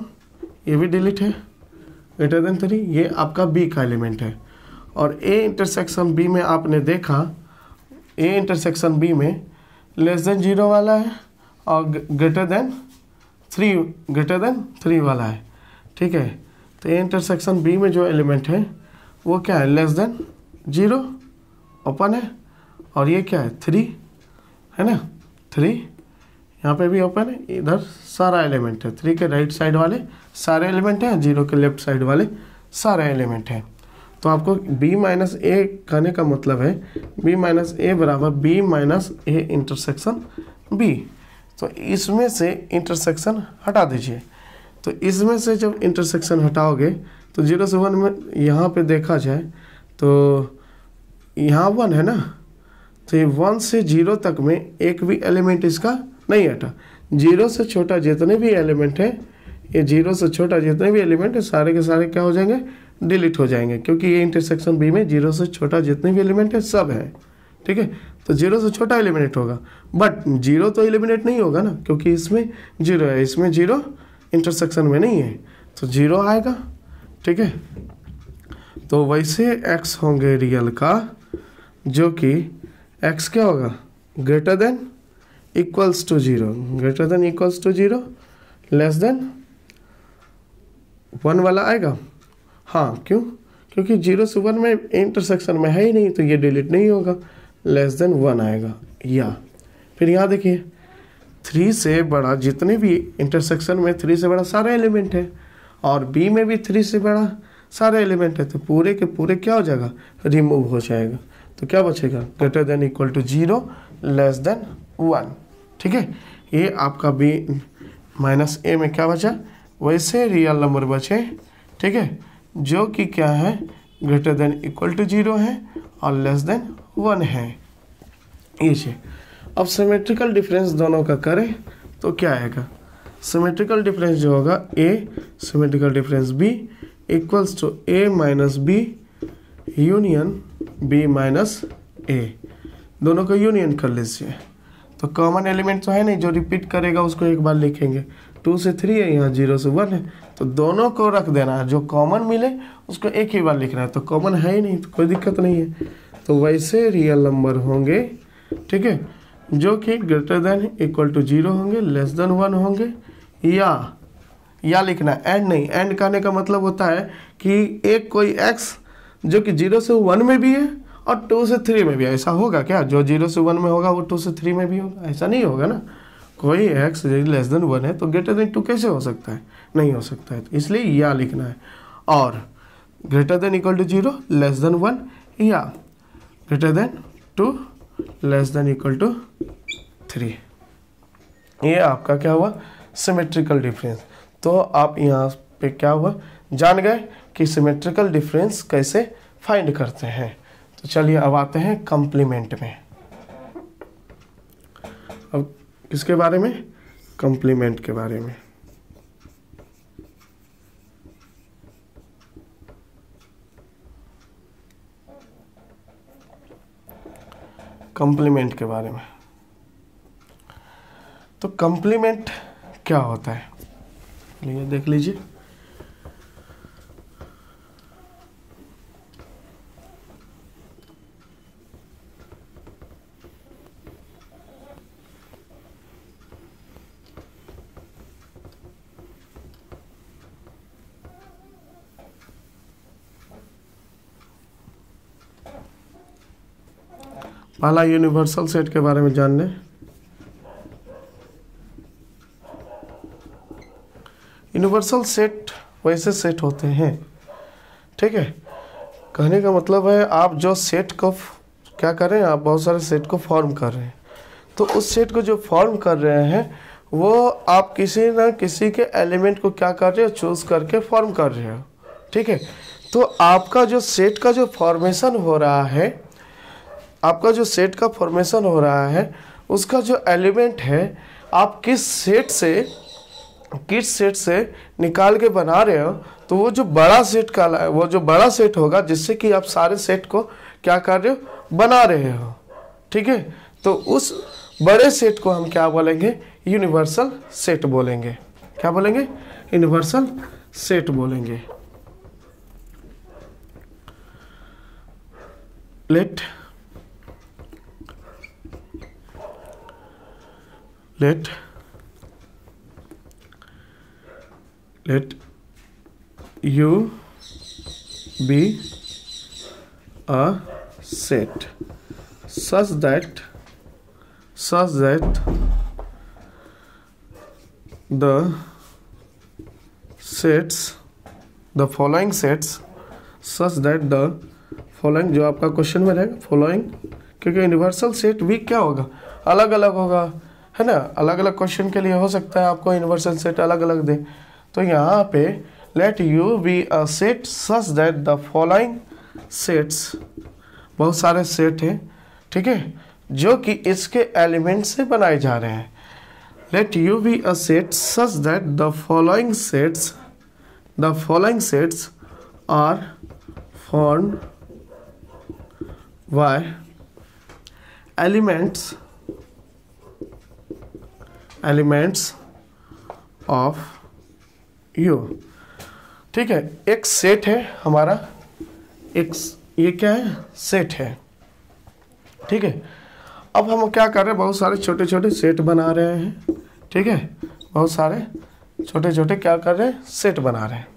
ये भी डिलीट है, ग्रेटर देन 3 ये आपका b का एलिमेंट है। और a इंटरसेक्शन b में आपने देखा, a इंटरसेक्शन b में लेस देन 0 वाला है और ग्रेटर देन 3 वाला है। ठीक है, तो a इंटरसेक्शन b में जो एलिमेंट है वो क्या है, लेस देन 0 ओपन है, और ये क्या है, 3 है ना, 3 यहाँ पे भी ओपन है, इधर सारा एलिमेंट है, 3 के राइट साइड वाले सारे एलिमेंट हैं, 0 के लेफ्ट साइड वाले सारे एलिमेंट हैं। तो आपको b माइनस ए कहने का मतलब है b माइनस ए बराबर b minus A intersection b। तो इसमें से इंटरसेक्शन हटा दीजिए। तो इसमें से जब इंटरसेक्शन हटाओगे तो 0 से 1 में यहाँ पे देखा जाए तो यहाँ 1 है ना, तो ये 1 से 0 तक में एक भी एलिमेंट इसका नहीं हटा। 0 से छोटा जितने भी एलिमेंट है, ये 0 से छोटा जितने भी एलिमेंट है सारे के सारे क्या हो जाएंगे, डिलीट हो जाएंगे, क्योंकि ये इंटरसेक्शन बी में 0 से छोटा जितने भी एलिमेंट है सब है। ठीक है, तो 0 से छोटा एलिमिनेट होगा, बट 0 तो एलिमिनेट नहीं होगा ना, क्योंकि इसमें 0 है, इसमें 0 इंटरसेक्शन में नहीं है, तो 0 आएगा। ठीक है, तो वैसे x होंगे रियल का जो कि x क्या होगा, greater than equals to 0, greater than equals to 0, less than 1 वाला आएगा। हाँ, क्यों, क्योंकि 0 से 1 में इंटरसेक्शन में है ही नहीं, तो ये डिलीट नहीं होगा, लेस देन 1 आएगा। या फिर यहाँ देखिए 3 से बड़ा जितने भी इंटरसेक्शन में 3 से बड़ा सारे एलिमेंट है, और b में भी 3 से बड़ा सारे एलिमेंट है, तो पूरे के पूरे क्या हो जाएगा, रिमूव हो जाएगा। तो क्या बचेगा, greater than equal to 0, less than 1। ठीक है, ये आपका b माइनस ए में क्या बचा, वैसे रियल नंबर बचे। ठीक है, जो कि क्या है, ग्रेटर देन इक्वल टू 0 है और लेस देन 1 है। ये अब सिमेट्रिकल डिफरेंस दोनों का करें तो क्या आएगा, सिमेट्रिकल डिफरेंस जो होगा a symmetrical difference b equals to a minus b union b minus a, दोनों को यूनियन कर लीजिए। तो कॉमन एलिमेंट तो है नहीं, जो रिपीट करेगा उसको एक बार लिखेंगे। 2 से 3 है, यहाँ 0 से 1 है, तो दोनों को रख देना है, जो कॉमन मिले उसको एक ही बार लिखना है। तो कॉमन है ही नहीं तो कोई दिक्कत नहीं है। तो वैसे रियल नंबर होंगे, ठीक है, जो कि ग्रेटर देन इक्वल टू 0 होंगे, लेस देन 1 होंगे, या लिखना है, एंड नहीं। एंड कहने का मतलब होता है कि एक कोई x जो कि 0 से 1 में भी है और 2 से 3 में भी है। ऐसा होगा क्या, जो 0 से 1 में होगा वो 2 से 3 में भी होगा? ऐसा नहीं होगा ना। कोई x लेस देन 1 है तो ग्रेटर देन 2 कैसे हो सकता है, नहीं हो सकता है। तो इसलिए या लिखना है। और greater than equal to 0 less than 1, या greater than 2 less than equal to 3। ये आपका क्या हुआ, सिमेट्रिकल डिफरेंस। तो आप यहाँ पे क्या हुआ, जान गए कि सिमेट्रिकल डिफरेंस कैसे फाइंड करते हैं। तो चलिए अब आते हैं कॉम्प्लीमेंट में। अब किसके बारे में, कॉम्प्लीमेंट के बारे में। कॉम्प्लीमेंट के बारे में। तो कॉम्प्लीमेंट क्या होता है, ये देख लीजिए। पहला यूनिवर्सल सेट के बारे में जान लें। यूनिवर्सल सेट वैसे सेट होते हैं, ठीक है। कहने का मतलब है आप जो सेट को क्या कर रहे हैं, आप बहुत सारे सेट को फॉर्म कर रहे हैं। तो उस सेट को जो फॉर्म कर रहे हैं वो आप किसी ना किसी के एलिमेंट को क्या कर रहे हो, चूज करके फॉर्म कर रहे हो, ठीक है। तो आपका जो सेट का जो फॉर्मेशन हो रहा है, आपका जो सेट का फॉर्मेशन हो रहा है उसका जो एलिमेंट है आप किस सेट से निकाल के बना रहे हो। तो वो जो बड़ा सेट का वो जो बड़ा सेट होगा जिससे कि आप सारे सेट को क्या कर रहे हो, बना रहे हो, ठीक है। तो उस बड़े सेट को हम क्या बोलेंगे, यूनिवर्सल सेट बोलेंगे। क्या बोलेंगे, यूनिवर्सल सेट बोलेंगे। Let U be a set such that the following sets such that the following, जो आपका क्वेश्चन में रहेगा फॉलोइंग, क्योंकि यूनिवर्सल सेट भी क्या होगा, अलग अलग होगा, है ना। अलग अलग क्वेश्चन के लिए हो सकता है आपको यूनिवर्सल सेट अलग अलग दे। तो यहाँ पे late U be a set such that the following sets, बहुत सारे सेट हैं, ठीक है, जो कि इसके एलिमेंट से बनाए जा रहे हैं। Let U be a set such that the following sets are formed by elements of U, ठीक है। एक सेट है हमारा, एक ये क्या है, सेट है, ठीक है। अब हम क्या कर रहे हैं, बहुत सारे छोटे छोटे सेट बना रहे हैं, ठीक है। बहुत सारे छोटे छोटे क्या कर रहे हैं, सेट बना रहे हैं।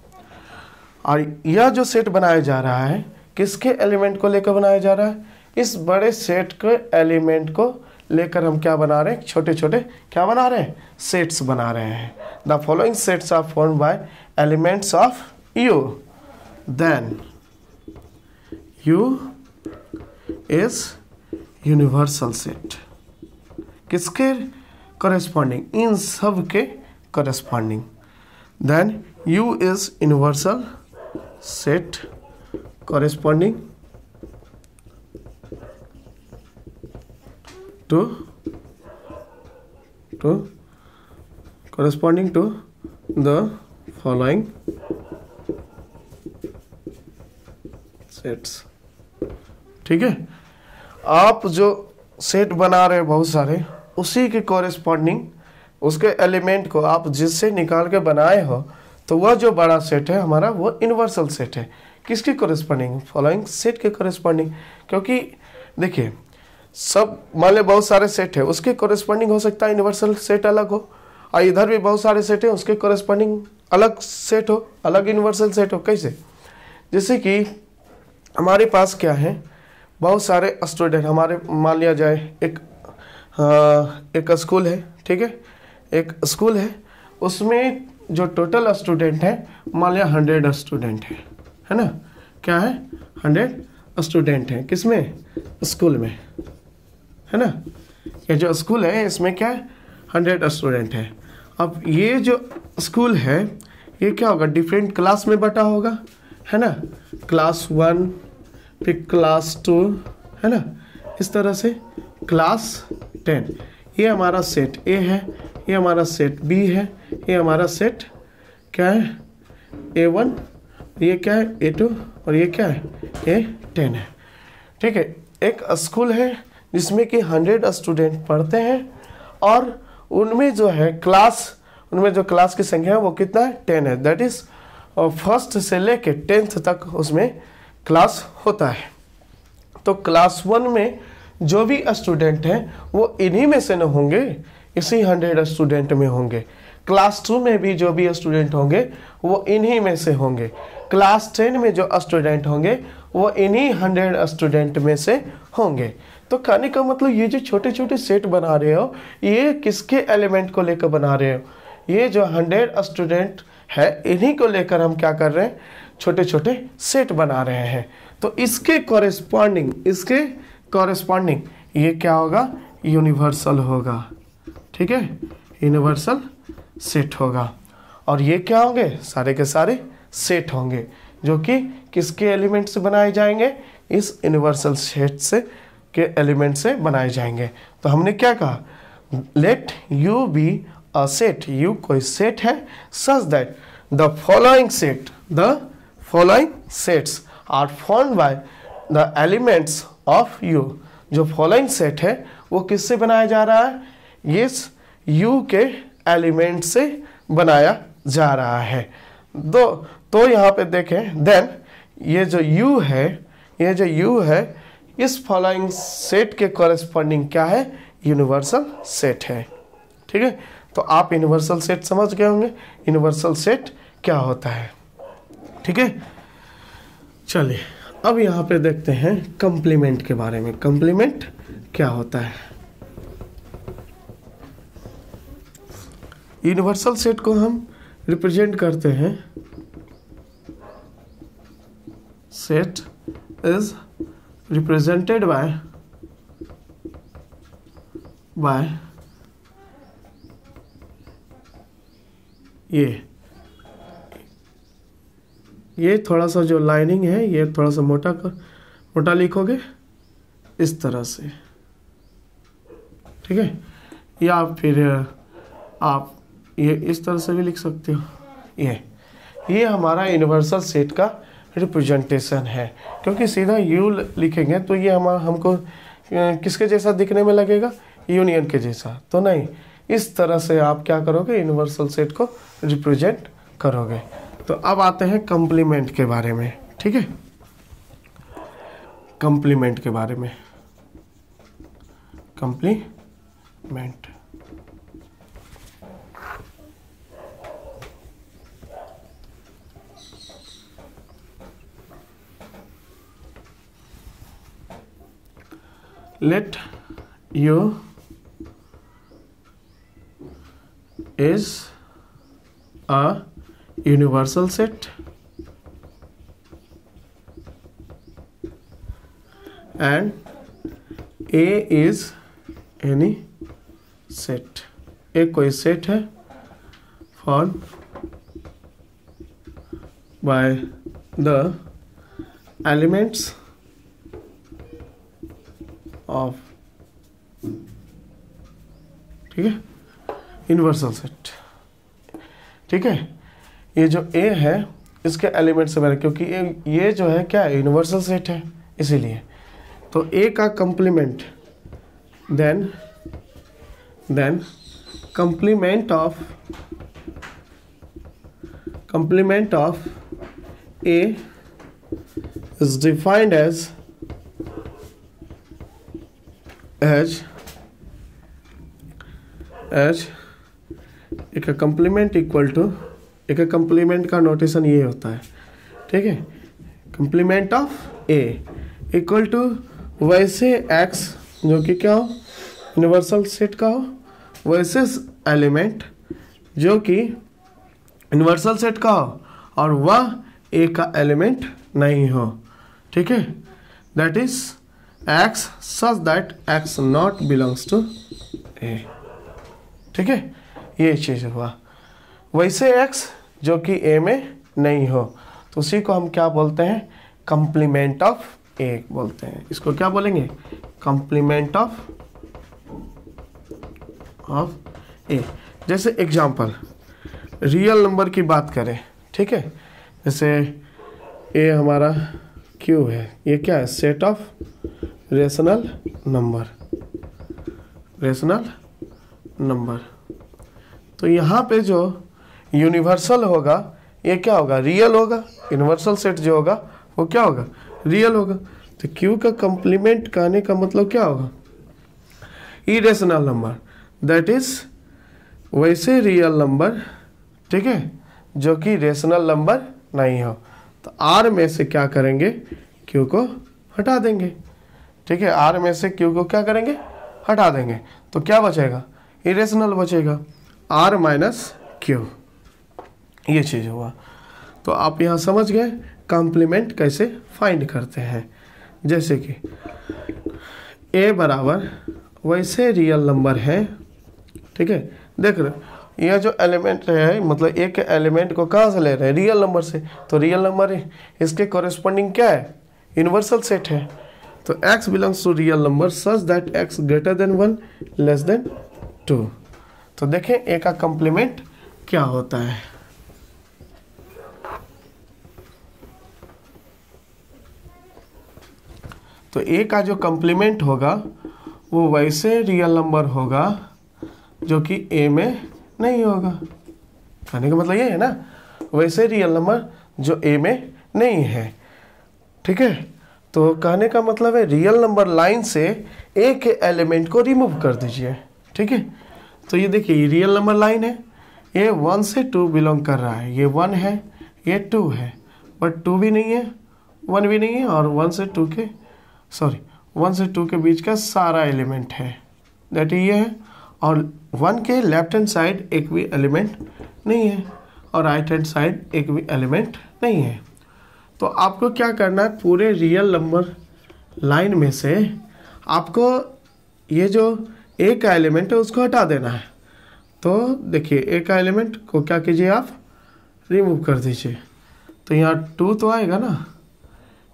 और यह जो सेट बनाया जा रहा है किसके एलिमेंट को लेकर बनाया जा रहा है, इस बड़े सेट के एलिमेंट को लेकर हम क्या बना रहे हैं, छोटे छोटे क्या बना रहे हैं, सेट्स बना रहे हैं। The following sets are formed by elements of U, then U is universal set. किसके कॉरेस्पॉन्डिंग, इन सब के corresponding. Then U is universal set corresponding to to the following sets. ठीक है, आप जो सेट बना रहे हैं बहुत सारे, उसी के कॉरेस्पॉन्डिंग उसके एलिमेंट को आप जिससे निकाल के बनाए हो, तो वह जो बड़ा सेट है हमारा वो यूनिवर्सल सेट है। किसके कॉरेस्पॉन्डिंग? फॉलोइंग सेट के कॉरेस्पॉन्डिंग। क्योंकि देखिए सब मान लो बहुत सारे सेट है, उसके कॉरेस्पॉन्डिंग हो सकता है यूनिवर्सल सेट अलग हो, और इधर भी बहुत सारे सेट है, उसके कॉरेस्पॉन्डिंग अलग सेट हो, अलग यूनिवर्सल सेट हो। कैसे? जैसे कि हमारे पास क्या है, बहुत सारे स्टूडेंट हमारे, मान लिया जाए एक स्कूल है। ठीक है, एक स्कूल है, उसमें जो टोटल स्टूडेंट है मान लिया 100 स्टूडेंट है ना? क्या है? 100 स्टूडेंट है। किसमें? स्कूल में, है ना? ये जो स्कूल है इसमें क्या है? 100 स्टूडेंट है। अब ये जो स्कूल है ये क्या होगा? डिफरेंट क्लास में बटा होगा, है ना? क्लास 1 फिर क्लास 2, है ना? इस तरह से क्लास 10। ये हमारा सेट ए है, ये हमारा सेट बी है, ये हमारा सेट क्या है? A1, ये क्या है? A2, और ये क्या है? A10 है। ठीक है, एक स्कूल है जिसमें कि 100 स्टूडेंट पढ़ते हैं, और उनमें जो है क्लास, उनमें जो क्लास की संख्या है वो कितना है? 10 है। दैट इज फर्स्ट से लेके 10th तक उसमें क्लास होता है। तो क्लास 1 में जो भी स्टूडेंट हैं वो इन्हीं में से न होंगे, इसी 100 स्टूडेंट में होंगे। क्लास 2 में भी जो भी स्टूडेंट होंगे वो इन्हीं में से होंगे। क्लास 10 में जो स्टूडेंट होंगे वो इन्हीं 100 स्टूडेंट में से होंगे। तो कहने का मतलब ये जो छोटे छोटे सेट बना रहे हो, ये किसके एलिमेंट को लेकर बना रहे हो? ये जो 100 स्टूडेंट है इन्हीं को लेकर हम क्या कर रहे हैं? छोटे छोटे सेट बना रहे हैं। तो इसके कॉरेस्पॉन्डिंग ये क्या होगा? यूनिवर्सल होगा। ठीक है, यूनिवर्सल सेट होगा। और ये क्या होंगे? सारे के सारे सेट होंगे जो कि किसके एलिमेंट से बनाए जाएंगे? इस यूनिवर्सल सेट से के एलिमेंट से बनाए जाएंगे। तो हमने क्या कहा? Let U be a set, U कोई सेट है, such that the following sets are formed by the elements of U. जो फॉलोइंग सेट है वो किससे बनाया जा रहा है? इस यू के एलिमेंट से बनाया जा रहा है। तो यहाँ पे देखें, देन ये जो यू है इस फॉलोइंग सेट के कॉरेस्पॉन्डिंग क्या है? यूनिवर्सल सेट है। ठीक है, तो आप यूनिवर्सल सेट समझ गए होंगे, यूनिवर्सल सेट क्या होता है। ठीक है, चलिए अब यहाँ पे देखते हैं कंप्लीमेंट के बारे में। कंप्लीमेंट क्या होता है? यूनिवर्सल सेट को हम रिप्रेजेंट करते हैं, सेट इज रिप्रेजेंटेड बाय ये थोड़ा सा जो लाइनिंग है ये थोड़ा सा मोटा लिखोगे इस तरह से। ठीक है, या फिर आप ये इस तरह से भी लिख सकते हो। ये हमारा यूनिवर्सल सेट का रिप्रेजेंटेशन है। क्योंकि सीधा यू लिखेंगे तो ये हमको किसके जैसा दिखने में लगेगा? यूनियन के जैसा। तो नहीं, इस तरह से आप क्या करोगे? यूनिवर्सल सेट को रिप्रेजेंट करोगे। तो अब आते हैं कंप्लीमेंट के बारे में। ठीक है, कंप्लीमेंट के बारे में। Complement let U is a universal set and A is any set। एक कोई सेट है formed by the elements of, ठीक है, यूनिवर्सल सेट। ठीक है, ये जो ए है इसके एलिमेंट से बना, क्योंकि ये जो है क्या है, यूनिवर्सल सेट है, इसीलिए। तो ए का complement, then complement of A is defined as एक कंप्लीमेंट इक्वल टू, एक कंप्लीमेंट का नोटेशन ये होता है, ठीक है, complement of A equal to वैसे एक्स जो कि क्या हो, यूनिवर्सल सेट का हो, वैसे एलिमेंट जो कि यूनिवर्सल सेट का हो और वह ए का एलिमेंट नहीं हो। ठीक है, that is x such that x not belongs to A. ठीक है, ये चीज हुआ। वैसे एक्स जो कि ए में नहीं हो, तो उसी को हम क्या बोलते हैं, कंप्लीमेंट ऑफ ए बोलते हैं। इसको क्या बोलेंगे, कंप्लीमेंट ऑफ ए। जैसे एग्जांपल, रियल नंबर की बात करें, ठीक है, जैसे ए हमारा क्यू है, ये क्या है, सेट ऑफ रेशनल नंबर, तो यहाँ पे जो यूनिवर्सल होगा ये क्या होगा, रियल होगा। यूनिवर्सल सेट जो होगा वो क्या होगा, रियल होगा। तो क्यू का कंप्लीमेंट कहने का मतलब क्या होगा, इरेशनल नंबर, दैट इज वैसे रियल नंबर, ठीक है, जो कि रेशनल नंबर नहीं हो। तो आर में से क्या करेंगे, क्यू को हटा देंगे। ठीक है, आर में से क्यू को क्या करेंगे, हटा देंगे, तो क्या बचेगा, इरेशनल बचेगा, आर माइनस क्यू। ये चीज़ हुआ। तो आप यहाँ समझ गए कॉम्प्लीमेंट कैसे फाइंड करते हैं। जैसे कि ए बराबर वैसे रियल नंबर है, ठीक है, देख रहे यह जो एलिमेंट है, मतलब एक एलिमेंट को कहाँ से ले रहे हैं, रियल नंबर से, तो रियल नंबर इसके कॉरेस्पॉन्डिंग क्या है, यूनिवर्सल सेट है। तो x belongs to real number such that x greater than 1 less than 2। तो देखें a का कंप्लीमेंट क्या होता है। तो a का जो कंप्लीमेंट होगा वो वैसे रियल नंबर होगा जो कि a में नहीं होगा। कहने का मतलब ये है ना, वैसे रियल नंबर जो ए में नहीं है। ठीक है, तो कहने का मतलब है रियल नंबर लाइन से ए के एलिमेंट को रिमूव कर दीजिए। ठीक है, तो ये देखिए रियल नंबर लाइन है, ये 1 से 2 बिलोंग कर रहा है, ये 1 है, ये 2 है, बट 2 भी नहीं है, 1 भी नहीं है, और 1 से 2 के बीच का सारा एलिमेंट है, दैट ये है। और 1 के लेफ्ट हैंड साइड एक भी एलिमेंट नहीं है, और राइट हैंड साइड एक भी एलिमेंट नहीं है। तो आपको क्या करना है, पूरे रियल नंबर लाइन में से आपको ये जो ए का एलिमेंट है उसको हटा देना है। तो देखिए ए का एलिमेंट को क्या कीजिए, आप रिमूव कर दीजिए। तो यहाँ 2 तो आएगा ना,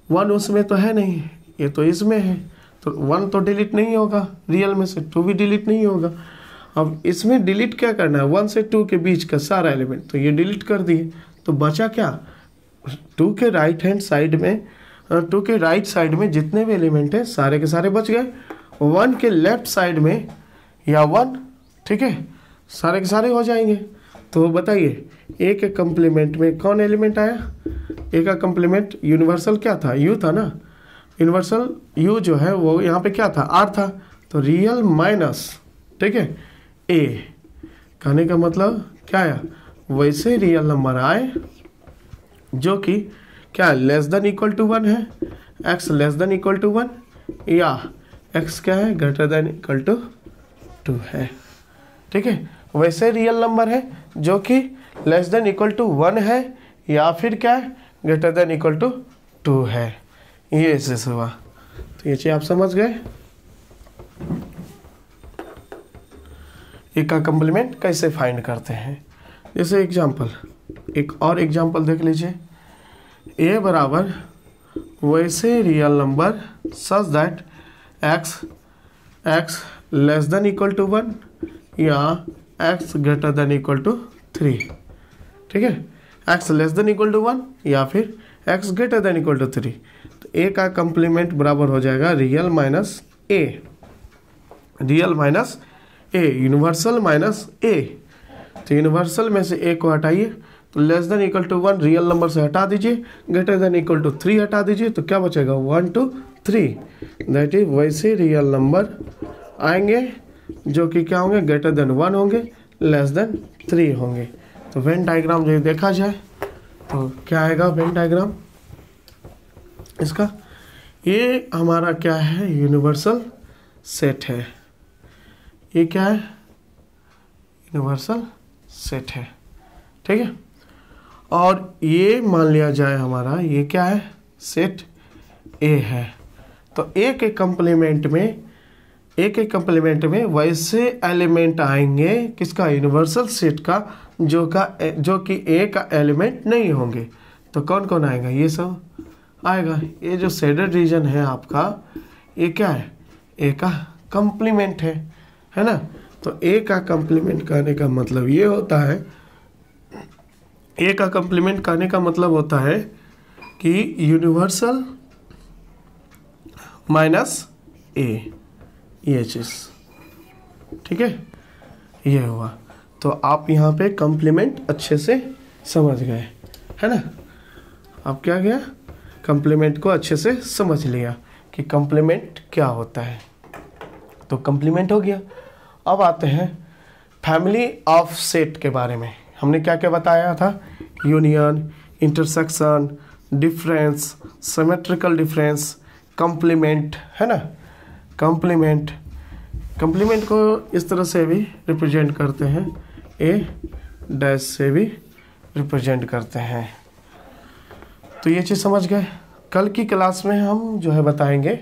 1 उसमें तो है नहीं, ये तो इसमें है, तो 1 तो डिलीट नहीं होगा रियल में से, 2 भी डिलीट नहीं होगा। अब इसमें डिलीट क्या करना है, 1 से 2 के बीच का सारा एलिमेंट, तो ये डिलीट कर दिए। तो बचा क्या, 2 के राइट हैंड साइड में, 2 के राइट साइड में जितने भी एलिमेंट हैं सारे के सारे बच गए। 1 के लेफ्ट साइड में या 1, ठीक है, सारे के सारे हो जाएंगे। तो बताइए ए के कंप्लीमेंट में कौन एलिमेंट आया, ए का कंप्लीमेंट यूनिवर्सल क्या था, यू था ना, यूनिवर्सल यू जो है वो यहाँ पे क्या था, आर था। तो रियल माइनस, ठीक है, ए, कहने का मतलब क्या आया, वैसे रियल नंबर आए जो कि क्या लेस देन इक्वल टू 1 है, x less than equal to 1, या x क्या है, ग्रेटर देन इक्वल टू 2 है। ठीक है, वैसे रियल नंबर है जो कि लेस देन इक्वल टू 1 है, या फिर क्या है, ग्रेटर देन इक्वल टू 2 है। ये ऐसे हुआ। तो ये चीज आप समझ गए, ए का कंप्लीमेंट कैसे फाइंड करते हैं। जैसे एग्जांपल, एक और एग्जांपल देख लीजिए, ए बराबर वैसे real number such that x less than equal to 1 या x greater than equal to 3, ठीक है, x less than equal to 1 या फिर x greater than equal to 3। तो a का कंप्लीमेंट बराबर हो जाएगा real minus a, real minus a, universal minus a। तो यूनिवर्सल में से a को हटाइए, तो less than equal to 1 real number से हटा दीजिए, ग्रेटर देन इक्वल टू 3 हटा दीजिए, तो क्या बचेगा 1 2 3। दैट इज वैसे रियल नंबर आएंगे जो कि क्या होंगे, ग्रेटर देन 1 होंगे, लेस देन 3 होंगे। तो वेन डायग्राम जो देखा जाए तो क्या आएगा वेन डायग्राम इसका, ये हमारा क्या है यूनिवर्सल सेट है, ये क्या है यूनिवर्सल सेट है, ठीक है। और ये मान लिया जाए हमारा ये क्या है सेट ए है। तो ए के कंप्लीमेंट में वैसे एलिमेंट आएंगे किसका, यूनिवर्सल सेट का, जो कि ए का एलिमेंट नहीं होंगे। तो कौन कौन आएगा, ये सब आएगा। ये जो शेडेड रीजन है आपका, ये क्या है, ए का कंप्लीमेंट है ना। तो ए का कंप्लीमेंट करने का मतलब ये होता है, ए का कंप्लीमेंट करने का मतलब होता है कि यूनिवर्सल माइनस ए, ये चीज़, ठीक है, ये हुआ। तो आप यहाँ पे कंप्लीमेंट अच्छे से समझ गए, है ना। अब क्या गया, कंप्लीमेंट को अच्छे से समझ लिया कि कंप्लीमेंट क्या होता है। तो कंप्लीमेंट हो गया। अब आते हैं फैमिली ऑफ सेट के बारे में। हमने क्या क्या बताया था, union, intersection, difference, symmetrical difference, complement, है ना। कंप्लीमेंट को इस तरह से भी रिप्रेजेंट करते हैं, ए डैश से भी रिप्रेजेंट करते हैं। तो ये चीज़ समझ गए। कल की क्लास में हम जो है बताएंगे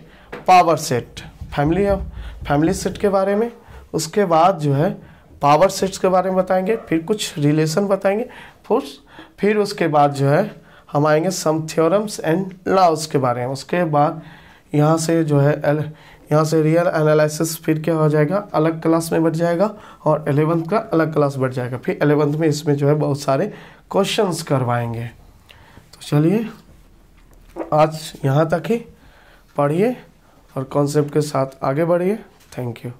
पावर सेट, फैमिली सेट के बारे में, उसके बाद जो है पावर सेट्स के बारे में बताएंगे, फिर कुछ रिलेशन बताएंगे, फिर उसके बाद जो है हम आएंगे सम थ्योरम्स एंड लॉज के बारे में। उसके बाद यहाँ से जो है यहाँ से रियल एनालिसिस फिर क्या हो जाएगा, अलग क्लास में बढ़ जाएगा, और 11th का अलग क्लास बढ़ जाएगा। फिर 11th में इसमें जो है बहुत सारे क्वेश्चंस करवाएंगे। तो चलिए आज यहाँ तक ही पढ़िए और कॉन्सेप्ट के साथ आगे बढ़िए। Thank you.